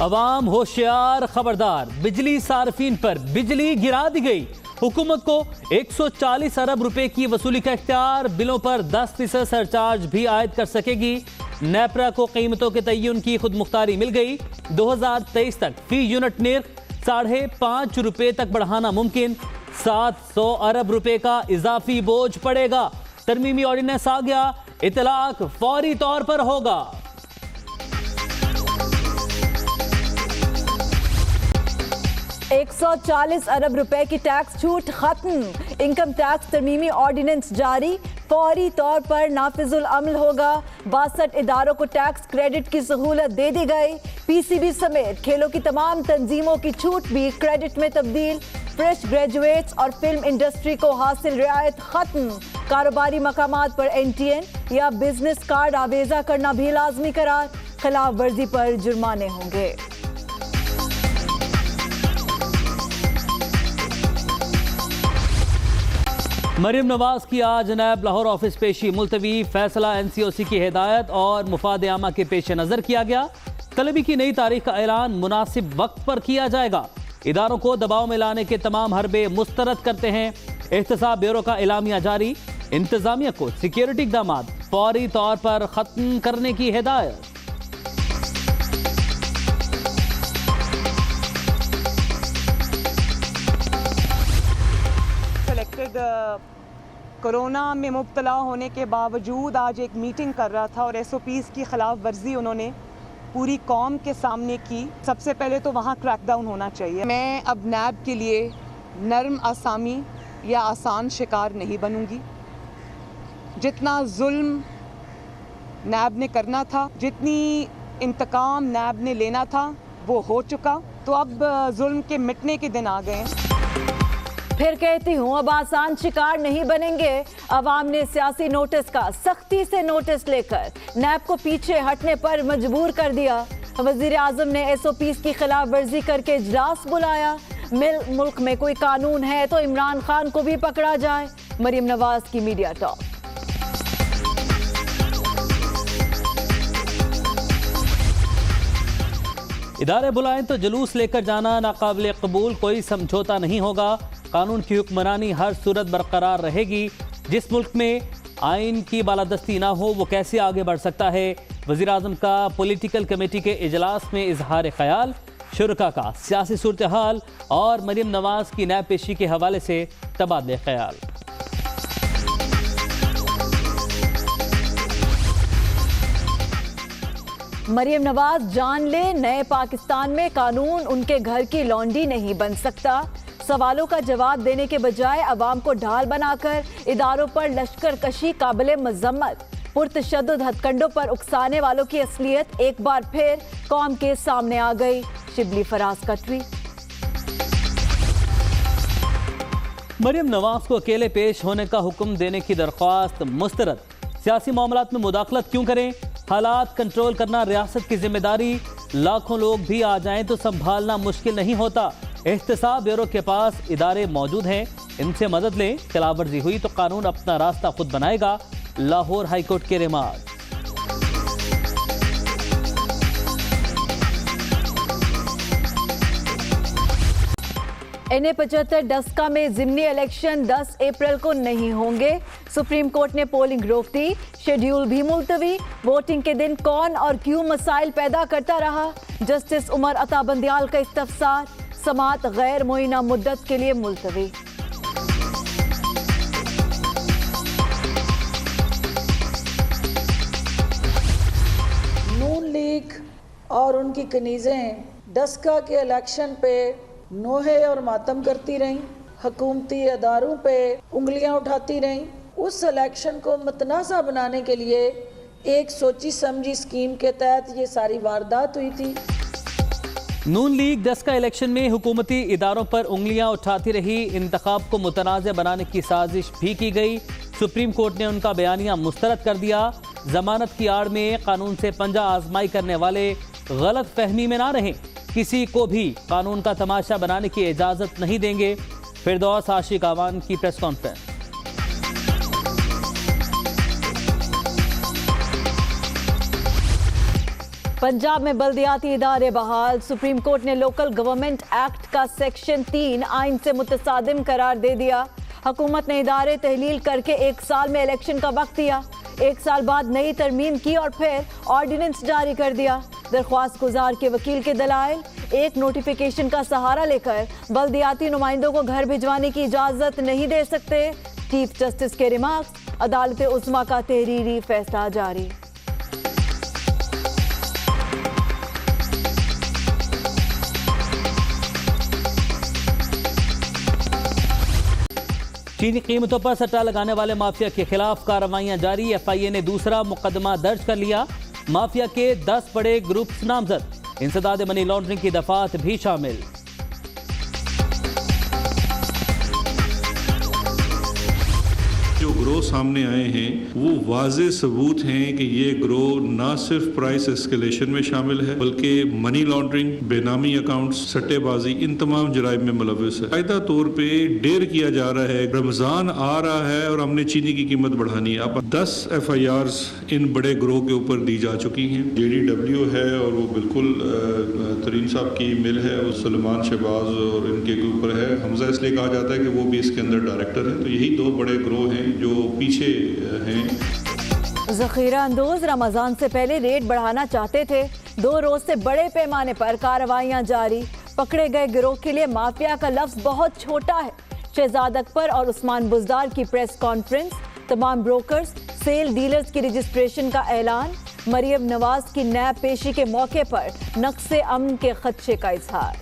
अवाम होशियार खबरदार, बिजली सार्फिन पर बिजली गिरा दी गई। हुकूमत को 140 अरब रुपए की वसूली का इख्तियार, बिलों पर 10% सरचार्ज भी आयद कर सकेगी। नेपरा को कीमतों के तय्युन की खुद मुख्तारी मिल गई। 2023 तक फी यूनिट निर्ख 5.5 रुपए तक बढ़ाना मुमकिन। 700 अरब रुपए का इजाफी बोझ पड़ेगा। तरमीमी ऑर्डिनेंस आ गया, इतलाक फौरी तौर पर होगा। $140 अरब रुपए की टैक्स छूट खत्म। इनकम टैक्स तरमीमी ऑर्डिनेंस जारी, फौरी तौर पर नाफिजुल अमल होगा। 62 इदारों को टैक्स क्रेडिट की सहूलत दे दी गई। पीसीबी समेत खेलों की तमाम तंजीमों की छूट भी क्रेडिट में तब्दील। फ्रेश ग्रेजुएट्स और फिल्म इंडस्ट्री को हासिल रियायत खत्म। कारोबारी मकामात पर NTN या बिजनेस कार्ड आवेजा करना भी लाजमी करार। खिलाफ वर्जी पर जुर्माने होंगे। मरियम नवाज की आज नायब लाहौर ऑफिस पेशी मुलतवी। फैसला NCOC की हिदायत और मुफाद आमा के पेश नजर किया गया। तलबी की नई तारीख का ऐलान मुनासिब वक्त पर किया जाएगा। इदारों को दबाव में लाने के तमाम हरबे मुस्तरद करते हैं। एहतसाब ब्यूरो का एलामिया जारी। इंतजामिया को सिक्योरिटी इकदाम फौरी तौर पर खत्म करने की हिदायत। कोरोना में मुब्तला होने के बावजूद आज एक मीटिंग कर रहा था और SOPs की खिलाफ वर्जी उन्होंने पूरी कौम के सामने की। सबसे पहले तो वहाँ क्रैकडाउन होना चाहिए। मैं अब नैब के लिए नर्म आसामी या आसान शिकार नहीं बनूंगी। जितना जुल्म नैब ने करना था, जितनी इंतकाम नैब ने लेना था, वो हो चुका। तो अब जुल्म के मिटने के दिन आ गए। फिर कहती हूँ, अब आसान शिकार नहीं बनेंगे। अवाम ने सियासी नोटिस का सख्ती से नोटिस लेकर नैब को पीछे हटने पर मजबूर कर दिया। वजीर आजम ने SOPs की खिलाफ वर्जी करके इजलास बुलाया। मुल्क में कोई कानून है तो इमरान खान को भी पकड़ा जाए। मरियम नवाज की मीडिया टॉक। इदारे बुलाएं तो जुलूस लेकर जाना नाकाबिल कबूल, कोई समझौता नहीं होगा। कानून की हुक्मरानी हर सूरत बरकरार रहेगी। जिस मुल्क में आइन की बालादस्ती ना हो वो कैसे आगे बढ़ सकता है। वज़ीर आज़म का पॉलिटिकल कमेटी के इजलास में इजहार ख्याल। शुरका का सियासी सूरत हाल और मरियम नवाज की नैब पेशी के हवाले से तबादले ख्याल। मरियम नवाज जान ले, नए पाकिस्तान में कानून उनके घर की लौंडी नहीं बन सकता। सवालों का जवाब देने के बजाय अवाम को ढाल बनाकर इदारों पर लश्कर कशी काबिले मजम्मत। पुरतशद्दुद हथकंडों पर उकसाने वालों की असलियत एक बार फिर कौम के सामने आ गई। शिबली फराज का ट्वीट। मरियम नवाज को अकेले पेश होने का हुक्म देने की दरख्वास्त मुस्तरद। सियासी मामलात में मुदाखलत क्यों करें। हालात कंट्रोल करना रियासत की जिम्मेदारी। लाखों लोग भी आ जाएं तो संभालना मुश्किल नहीं होता। एहतसाब ब्यूरो के पास इदारे मौजूद हैं, इनसे मदद लें। खिलाफ वर्जी हुई तो कानून अपना रास्ता खुद बनाएगा। लाहौर हाईकोर्ट के रिमार्क। NA-75 डस्का में ज़िमनी इलेक्शन 10 अप्रैल को नहीं होंगे। सुप्रीम कोर्ट ने पोलिंग रोक दी, शेड्यूल भी मुलतवी। वोटिंग के दिन कौन और क्यों मसाइल पैदा करता रहा। जस्टिस उमर अता बंदियाल का इस्तफसार। समात गैर मुइना मुद्दत के लिए मुलतवी। नून लीग और उनकी कनीजें डस्का के इलेक्शन पे नोहे और मातम करती रहीं, हुकूमती अदारों पे उंगलियां उठाती रहीं। उस इलेक्शन को मुतनाज़ा बनाने के लिए एक सोची समझी स्कीम के तहत ये सारी वारदात हुई थी। नून लीग डस्का इलेक्शन में हुकूमती इदारों पर उंगलियां उठाती रही। इंतखाब को मुतनाज़ बनाने की साजिश भी की गई। सुप्रीम कोर्ट ने उनका बयानिया मुस्तरद कर दिया। जमानत की आड़ में कानून से पंजा आजमाई करने वाले गलत फहमी में ना रहें। किसी को भी कानून का तमाशा बनाने की इजाज़त नहीं देंगे। फिरदौस आशिक आवान की प्रेस कॉन्फ्रेंस। पंजाब में बल्दियाती इदारे बहाल। सुप्रीम कोर्ट ने लोकल गवर्नमेंट एक्ट का सेक्शन 3 आइन से मुतसादिम करार दे दिया। हुकूमत ने इदारे तहलील करके 1 साल में इलेक्शन का वक्त दिया। 1 साल बाद नई तरमीम की और फिर ऑर्डिनेंस जारी कर दिया। दरख्वास्त गुजार के वकील के दलाइल, एक नोटिफिकेशन का सहारा लेकर बल्दियाती नुमाइंदों को घर भिजवाने की इजाजत नहीं दे सकते। चीफ जस्टिस के रिमार्क्स, अदालत उज़्मा का तहरीरी फैसला जारी। चीनी कीमतों पर सट्टा लगाने वाले माफिया के खिलाफ कार्रवाइयां जारी। एफआईए ने दूसरा मुकदमा दर्ज कर लिया। माफिया के 10 बड़े ग्रुप्स नामजद, इंसदाद मनी लॉन्ड्रिंग की दफात भी शामिल। जो ग्रोह सामने आए हैं वो वाज़े सबूत हैं कि ये ग्रोह ना सिर्फ प्राइस एस्केलेशन में शामिल है बल्कि मनी लॉन्ड्रिंग, बेनामी अकाउंट्स, सट्टेबाजी, इन तमाम जराइम में मुलव्वस है। कायदा तौर पे डेर किया जा रहा है, रमज़ान आ रहा है और हमने चीनी की कीमत बढ़ानी है। अब 10 FIRs इन बड़े ग्रोह के ऊपर दी जा चुकी हैं। JDW है और वो बिल्कुल तरीन साहब की मिल है, वो सलमान शहबाज और इनके ऊपर है। हमजा इसलिए कहा जाता है कि वो भी इसके अंदर डायरेक्टर है। तो यही 2 बड़े ग्रोह हैं जो पीछे हैं। ज़ख़ीरा अंदोज़ रमज़ान से पहले रेट बढ़ाना चाहते थे। 2 रोज से बड़े पैमाने पर कार्रवाइयां जारी। पकड़े गए गिरोह के लिए माफिया का लफ्ज बहुत छोटा है। शहजाद अकबर और उस्मान बुज़दार की प्रेस कॉन्फ्रेंस, तमाम ब्रोकर्स, सेल डीलर्स की रजिस्ट्रेशन का ऐलान। मरियम नवाज की नैब पेशी के मौके पर नक्शे अमन के खदशे का इजहार।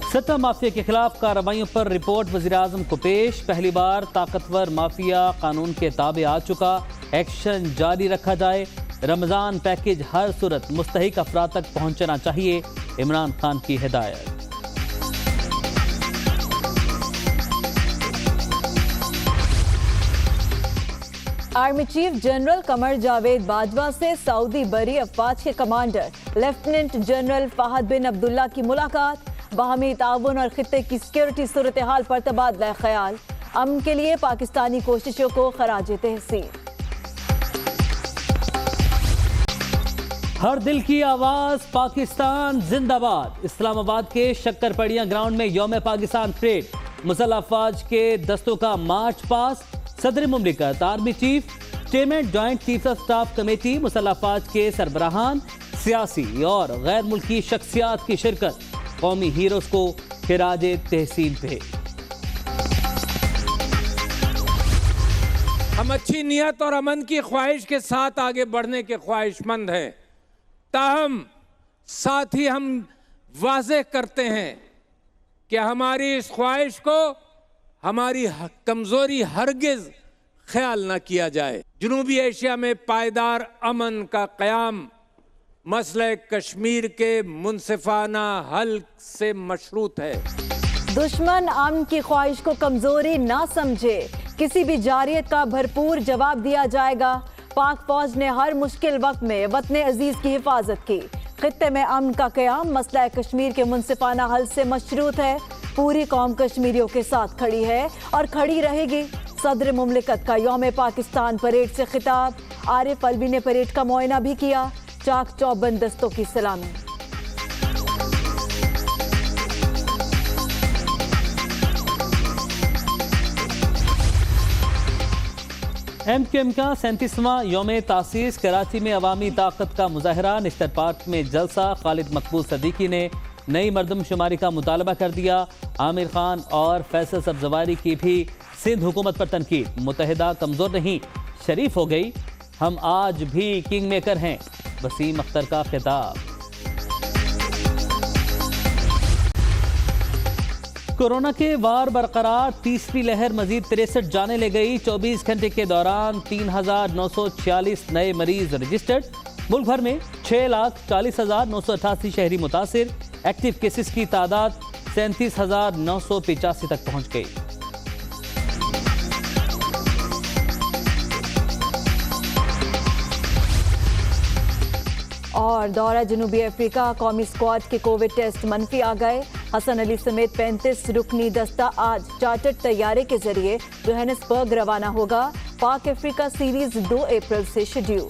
सट्टा माफिया के खिलाफ कार्रवाइयों पर रिपोर्ट वज़ीर-ए-आज़म को पेश। पहली बार ताकतवर माफिया कानून के ताबे आ चुका, एक्शन जारी रखा जाए। रमज़ान पैकेज हर सूरत मुस्तहिक अफराद तक पहुंचना चाहिए, इमरान खान की हिदायत। Army chief general Qamar Javed Bajwa से सऊदी बरी अफवाज के कमांडर लेफ्टिनेंट जनरल फहद बिन अब्दुल्ला की मुलाकात। बाहमी ताउन और खित्ते की सिक्योरिटी सूरत हाल पर तबादला ख्याल। अमन के लिए पाकिस्तानी कोशिशों को खराज तहसीन। हर दिल की आवाज पाकिस्तान जिंदाबाद। इस्लामाबाद के शक्करपड़ियां ग्राउंड में यौम पाकिस्तान परेड। मुसल्लह अफवाज के दस्तों का मार्च पास। सदर मुमलिकत, army chief, chairman joint chief of staff committee, मुसल्लह अफवाज के सरबराहान, सियासी और गैर मुल्की शख्सियात की शिरकत। कौमी हीरोज को खिराज तहसीन पे। हम अच्छी नियत और अमन की ख्वाहिश के साथ आगे बढ़ने के ख्वाहिशमंद हैं, ताहम साथ ही हम वाज़ेह करते हैं कि हमारी इस ख्वाहिश को हमारी कमजोरी हरगिज ख्याल न किया जाए। जनूबी एशिया में पायदार अमन का क़याम मसले कश्मीर के मुनसिफाना हल से मशरूत है। दुश्मन अमन की ख्वाहिश को कमजोरी ना समझे, किसी भी जारियत का भरपूर जवाब दिया जाएगा। पाक फौज ने हर मुश्किल वक्त में वतन अजीज की हिफाजत की। खित्ते में अमन का क़याम मसला कश्मीर के मुनसिफाना हल से मशरूत है। पूरी कौम कश्मीरियों के साथ खड़ी है और खड़ी रहेगी। सदर मुमलिकत का यौम पाकिस्तान परेड से खिताब। आरिफ अलवी ने परेड का मुआयना भी किया। चाक चौबंद दस्तों की सलामी। MQM का 37वां यौम तासीस। कराची में अवामी ताकत का मुजाहरा। निश्तर पार्क में जलसा। खालिद मकबूल सदीकी ने नई मरदमशुमारी का मुतालबा कर दिया। आमिर खान और फैसल सब्जवारी की भी सिंध हुकूमत पर तनकीद। मुत्तहिदा कमजोर नहीं, शरीफ हो गई। हम आज भी किंग मेकर हैं, वसीम अख्तर का खिताब। कोरोना के वार बरकरार। तीसरी लहर मजीद 63 जाने ले गई। 24 घंटे के दौरान 3,946 नए मरीज रजिस्टर्ड। मुल्क भर में 6,40,988 शहरी मुतासिर। एक्टिव केसेस की तादाद 37,985 तक पहुंच गई। और दौरा जनूबी अफ्रीका, कौमी स्क्वाड के कोविड टेस्ट मनफी आ गए। हसन अली समेत 35 रुकनी दस्ता आज चार्टर्ड तैयारे के जरिए जोहानिसबर्ग रवाना होगा। पाक अफ्रीका सीरीज 2 अप्रैल से शेड्यूल।